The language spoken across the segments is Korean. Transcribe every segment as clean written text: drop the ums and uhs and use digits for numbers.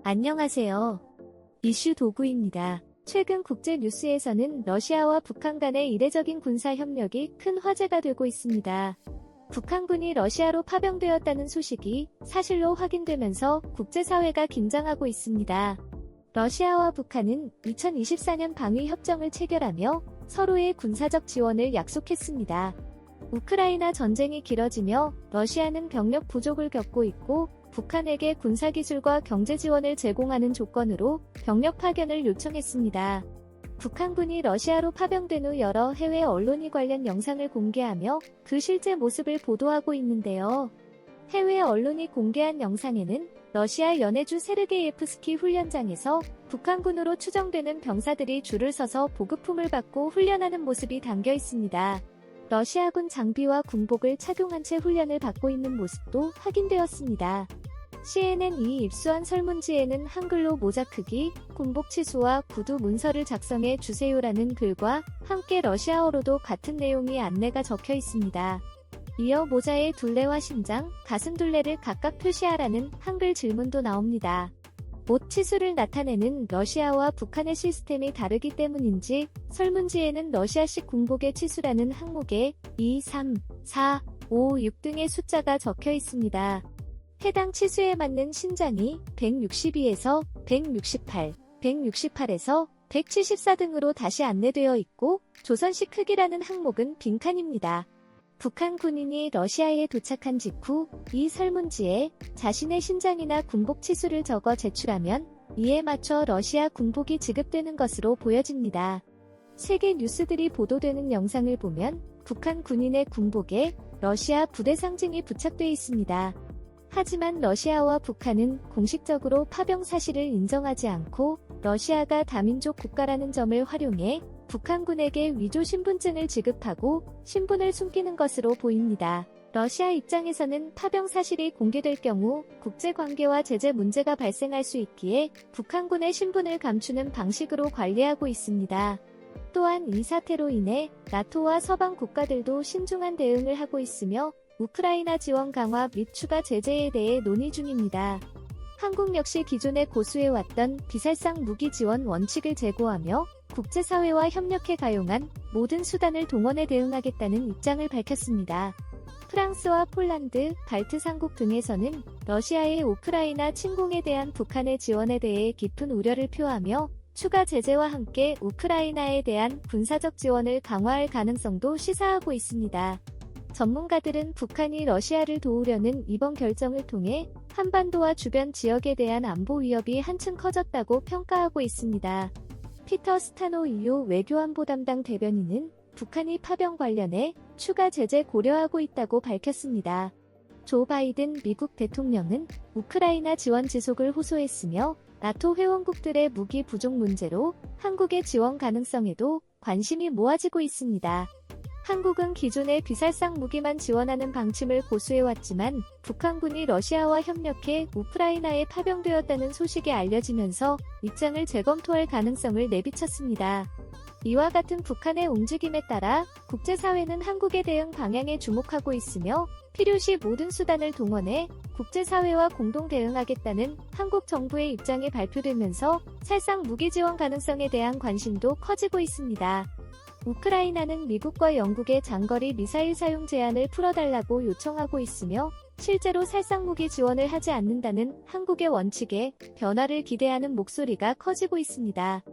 안녕하세요. 이슈 도구입니다. 최근 국제 뉴스에서는 러시아와 북한 간의 이례적인 군사 협력이 큰 화제가 되고 있습니다. 북한군이 러시아로 파병되었다는 소식이 사실로 확인되면서 국제사회가 긴장하고 있습니다. 러시아와 북한은 2024년 방위협정을 체결하며 서로의 군사적 지원을 약속했습니다. 우크라이나 전쟁이 길어지며 러시아는 병력 부족을 겪고 있고 북한에게 군사기술과 경제 지원을 제공하는 조건으로 병력 파견을 요청했습니다. 북한군이 러시아로 파병된 후 여러 해외 언론이 관련 영상을 공개하며 그 실제 모습을 보도하고 있는데요. 해외 언론이 공개한 영상에는 러시아 연해주 세르게예프스키 훈련장에서 북한군으로 추정되는 병사들이 줄을 서서 보급품을 받고 훈련하는 모습이 담겨 있습니다. 러시아군 장비와 군복을 착용한 채 훈련을 받고 있는 모습도 확인되었습니다. CNN이 입수한 설문지에는 한글로 모자 크기, 군복 치수와 구두 문서를 작성해 주세요라는 글과 함께 러시아어로도 같은 내용의 안내가 적혀 있습니다. 이어 모자의 둘레와 심장, 가슴 둘레를 각각 표시하라는 한글 질문도 나옵니다. 옷 치수를 나타내는 러시아와 북한의 시스템이 다르기 때문인지 설문지에는 러시아식 군복의 치수라는 항목에 2, 3, 4, 5, 6 등의 숫자가 적혀 있습니다. 해당 치수에 맞는 신장이 162에서 168, 168에서 174 등으로 다시 안내되어 있고 조선식 크기라는 항목은 빈칸입니다. 북한 군인이 러시아에 도착한 직후 이 설문지에 자신의 신장이나 군복 치수를 적어 제출하면 이에 맞춰 러시아 군복이 지급되는 것으로 보여집니다. 세계 뉴스들이 보도되는 영상을 보면 북한 군인의 군복에 러시아 부대 상징이 부착되어 있습니다. 하지만 러시아와 북한은 공식적으로 파병 사실을 인정하지 않고 러시아가 다민족 국가라는 점을 활용해 북한군에게 위조 신분증을 지급하고 신분을 숨기는 것으로 보입니다. 러시아 입장에서는 파병 사실이 공개될 경우 국제관계와 제재 문제가 발생할 수 있기에 북한군의 신분을 감추는 방식으로 관리하고 있습니다. 또한 이 사태로 인해 나토와 서방 국가들도 신중한 대응을 하고 있으며 우크라이나 지원 강화 및 추가 제재에 대해 논의 중입니다. 한국 역시 기존에 고수해왔던 비살상 무기 지원 원칙을 제고하며 국제사회와 협력해 가용한 모든 수단을 동원해 대응하겠다는 입장을 밝혔습니다. 프랑스와 폴란드, 발트 삼국 등에서는 러시아의 우크라이나 침공에 대한 북한의 지원에 대해 깊은 우려를 표하며 추가 제재와 함께 우크라이나에 대한 군사적 지원을 강화할 가능성도 시사하고 있습니다. 전문가들은 북한이 러시아를 도우려는 이번 결정을 통해 한반도와 주변 지역에 대한 안보 위협이 한층 커졌다고 평가하고 있습니다. 피터 스타노 EU 외교안보 담당 대변인은 북한이 파병 관련해 추가 제재 고려하고 있다고 밝혔습니다. 조 바이든 미국 대통령은 우크라이나 지원 지속을 호소했으며 나토 회원국들의 무기 부족 문제로 한국의 지원 가능성에도 관심이 모아지고 있습니다. 한국은 기존에 비살상 무기만 지원하는 방침을 고수해왔지만 북한군이 러시아와 협력해 우크라이나에 파병되었다는 소식이 알려지면서 입장을 재검토할 가능성을 내비쳤습니다. 이와 같은 북한의 움직임에 따라 국제사회는 한국의 대응 방향에 주목하고 있으며 필요시 모든 수단을 동원해 국제사회와 공동 대응하겠다는 한국 정부의 입장이 발표되면서 살상 무기 지원 가능성에 대한 관심도 커지고 있습니다. 우크라이나는 미국과 영국의 장거리 미사일 사용 제한을 풀어달라고 요청하고 있으며 실제로 살상무기 지원을 하지 않는다는 한국의 원칙에 변화를 기대하는 목소리가 커지고 있습니다.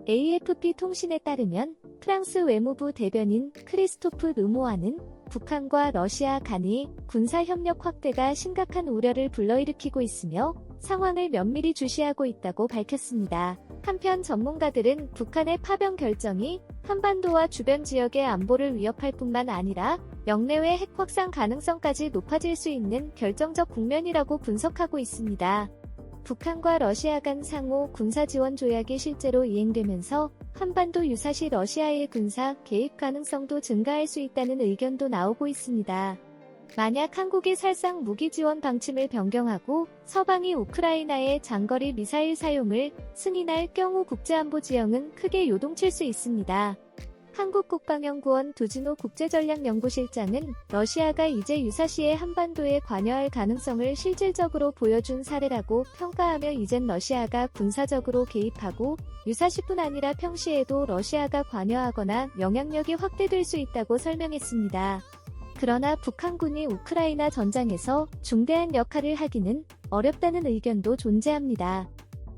AFP 통신에 따르면 프랑스 외무부 대변인 크리스토프 르모아는 북한과 러시아 간의 군사협력 확대가 심각한 우려를 불러일으키고 있으며 상황을 면밀히 주시하고 있다고 밝혔습니다. 한편 전문가들은 북한의 파병 결정이 한반도와 주변 지역의 안보를 위협할 뿐만 아니라 영내외 핵 확산 가능성까지 높아질 수 있는 결정적 국면이라고 분석하고 있습니다. 북한과 러시아 간 상호 군사 지원 조약이 실제로 이행되면서 한반도 유사시 러시아의 군사 개입 가능성도 증가할 수 있다는 의견도 나오고 있습니다. 만약 한국이 살상 무기 지원 방침을 변경하고 서방이 우크라이나의 장거리 미사일 사용을 승인할 경우 국제안보 지형은 크게 요동칠 수 있습니다. 한국 국방연구원 두진호 국제전략연구실장은 러시아가 이제 유사시에 한반도에 관여할 가능성을 실질적으로 보여준 사례라고 평가하며 이젠 러시아가 군사적으로 개입하고 유사시뿐 아니라 평시에도 러시아가 관여하거나 영향력이 확대될 수 있다고 설명했습니다. 그러나 북한군이 우크라이나 전장에서 중대한 역할을 하기는 어렵다는 의견도 존재합니다.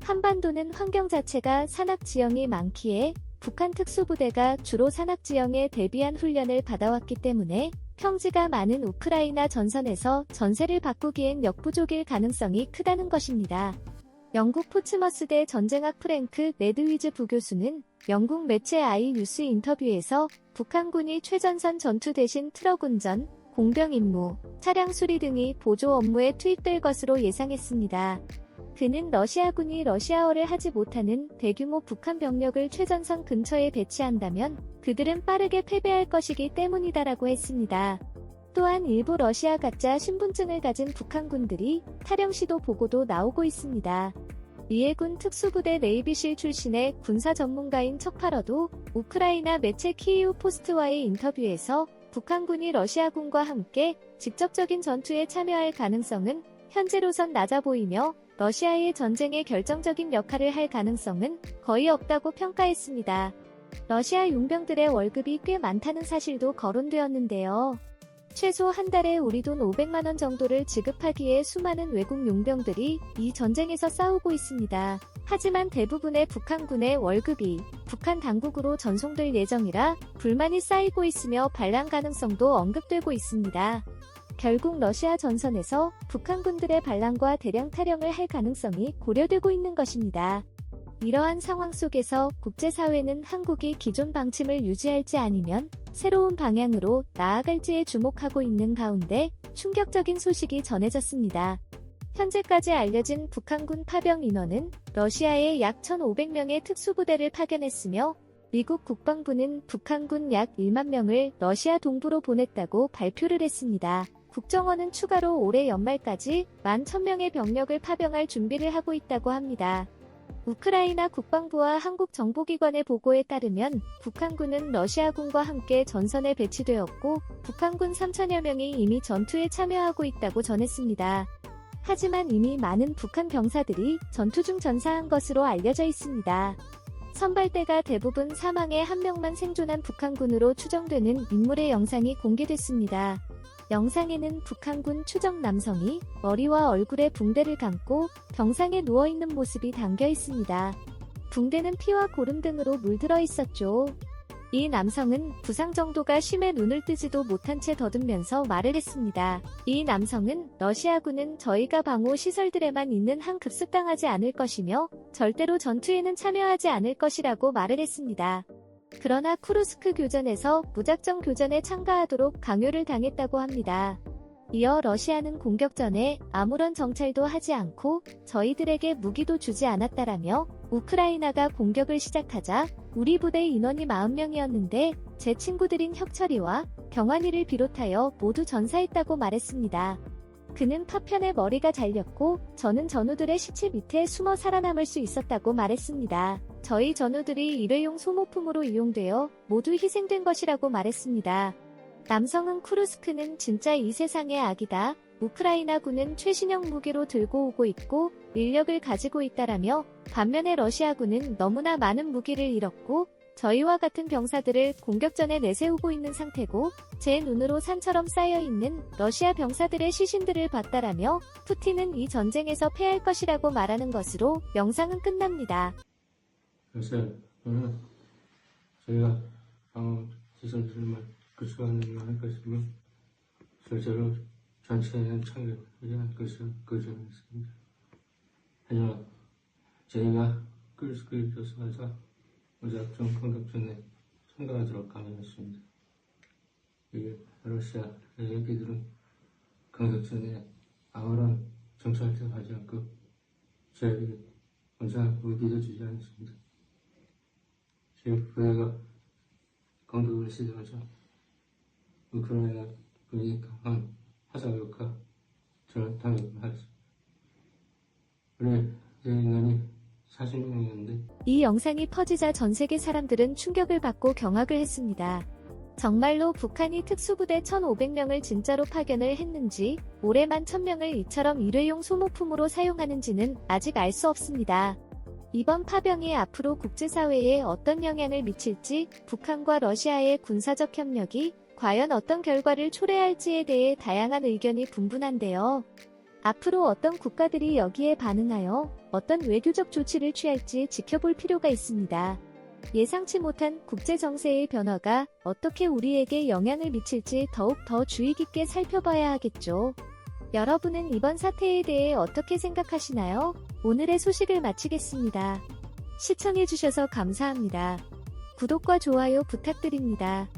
한반도는 환경 자체가 산악지형이 많기에 북한 특수부대가 주로 산악지형에 대비한 훈련을 받아왔기 때문에 평지가 많은 우크라이나 전선에서 전세를 바꾸기엔 역부족일 가능성이 크다는 것입니다. 영국 포츠머스대 전쟁학 프랭크 레드위즈 부교수는 영국 매체 아이 뉴스 인터뷰에서 북한군이 최전선 전투 대신 트럭 운전, 공병 임무, 차량 수리 등의 보조 업무에 투입될 것으로 예상했습니다. 그는 러시아군이 러시아어를 하지 못하는 대규모 북한 병력을 최전선 근처에 배치한다면 그들은 빠르게 패배할 것이기 때문이다라고 했습니다. 또한 일부 러시아 가짜 신분증을 가진 북한군들이 탈영 시도 보고도 나오고 있습니다. 미해군 특수부대 네이비실 출신의 군사 전문가인 척파러도 우크라이나 매체 키이우 포스트와의 인터뷰에서 북한군이 러시아군과 함께 직접적인 전투에 참여할 가능성은 현재로선 낮아 보이며 러시아의 전쟁에 결정적인 역할을 할 가능성은 거의 없다고 평가했습니다. 러시아 용병들의 월급이 꽤 많다는 사실도 거론되었는데요. 최소 한 달에 우리 돈 500만 원 정도를 지급하기에 수많은 외국 용병들이 이 전쟁에서 싸우고 있습니다. 하지만 대부분의 북한군의 월급이 북한 당국으로 전송될 예정이라 불만이 쌓이고 있으며 반란 가능성도 언급되고 있습니다. 결국 러시아 전선에서 북한군들의 반란과 대량 탈영을 할 가능성이 고려되고 있는 것입니다. 이러한 상황 속에서 국제사회는 한국이 기존 방침을 유지할지 아니면 새로운 방향으로 나아갈지에 주목하고 있는 가운데 충격적인 소식이 전해졌습니다. 현재까지 알려진 북한군 파병 인원은 러시아에 약 1,500명의 특수부대를 파견했으며 미국 국방부는 북한군 약 1만 명을 러시아 동부로 보냈다고 발표를 했습니다. 국정원은 추가로 올해 연말까지 11,000명의 병력을 파병할 준비를 하고 있다고 합니다. 우크라이나 국방부와 한국 정보기관의 보고에 따르면 북한군은 러시아군과 함께 전선에 배치되었고 북한군 3,000여 명이 이미 전투에 참여하고 있다고 전했습니다. 하지만 이미 많은 북한 병사들이 전투 중 전사한 것으로 알려져 있습니다. 선발대가 대부분 사망에 한 명만 생존한 북한군으로 추정되는 인물의 영상이 공개됐습니다. 영상에는 북한군 추정 남성이 머리와 얼굴에 붕대를 감고 병상에 누워있는 모습이 담겨 있습니다. 붕대는 피와 고름 등으로 물들어 있었죠. 이 남성은 부상 정도가 심해 눈을 뜨지도 못한 채 더듬면서 말을 했습니다. 이 남성은 러시아군은 저희가 방호 시설들에만 있는 한 급습당하지 않을 것이며 절대로 전투에는 참여하지 않을 것이라고 말을 했습니다. 그러나 쿠르스크 교전에서 무작정 교전에 참가하도록 강요를 당했다고 합니다. 이어 러시아는 공격 전에 아무런 정찰도 하지 않고 저희들에게 무기도 주지 않았다라며 우크라이나가 공격을 시작하자 우리 부대 인원이 40명이었는데 제 친구들인 혁철이와 경환이를 비롯하여 모두 전사했다고 말했습니다. 그는 파편에 머리가 잘렸고 저는 전우들의 시체 밑에 숨어 살아남을 수 있었다고 말했습니다. 저희 전우들이 일회용 소모품으로 이용되어 모두 희생된 것이라고 말했습니다. 남성은 쿠르스크는 진짜 이 세상의 악이다. 우크라이나군은 최신형 무기로 들고 오고 있고 인력을 가지고 있다라며 반면에 러시아군은 너무나 많은 무기를 잃었고 저희와 같은 병사들을 공격전에 내세우고 있는 상태고 제 눈으로 산처럼 쌓여있는 러시아 병사들의 시신들을 봤다라며 푸틴은 이 전쟁에서 패할 것이라고 말하는 것으로 영상은 끝납니다. 그래서 저희가 방어 시설들만 구축하는 일을 할 것이고 실제로 전체에는 참여하지 않을 것을 거절했습니다. 하지만 저희가 꾸르스크에 조사하자 무작정 공격전에 참가하도록 강요했습니다. 이게 러시아 얘기들은 공격전에 아무런 정찰도 하지 않고 저희에게 혼자 무기도 주지 않습니다. 제 부대가 공격을 시도하자 우크라이나 군이 강한 화살효과 저를 당했습니다. 그래 제 인간이 40명이었는데 이 영상이 퍼지자 전 세계 사람들은 충격을 받고 경악을 했습니다. 정말로 북한이 특수부대 1,500명을 진짜로 파견을 했는지, 올해만 1,000명을 이처럼 일회용 소모품으로 사용하는지는 아직 알 수 없습니다. 이번 파병이 앞으로 국제사회에 어떤 영향을 미칠지, 북한과 러시아의 군사적 협력이 과연 어떤 결과를 초래할지에 대해 다양한 의견이 분분한데요. 앞으로 어떤 국가들이 여기에 반응하여 어떤 외교적 조치를 취할지 지켜볼 필요가 있습니다. 예상치 못한 국제 정세의 변화가 어떻게 우리에게 영향을 미칠지 더욱 더 주의 깊게 살펴봐야 하겠죠. 여러분은 이번 사태에 대해 어떻게 생각하시나요? 오늘의 소식을 마치겠습니다. 시청해주셔서 감사합니다. 구독과 좋아요 부탁드립니다.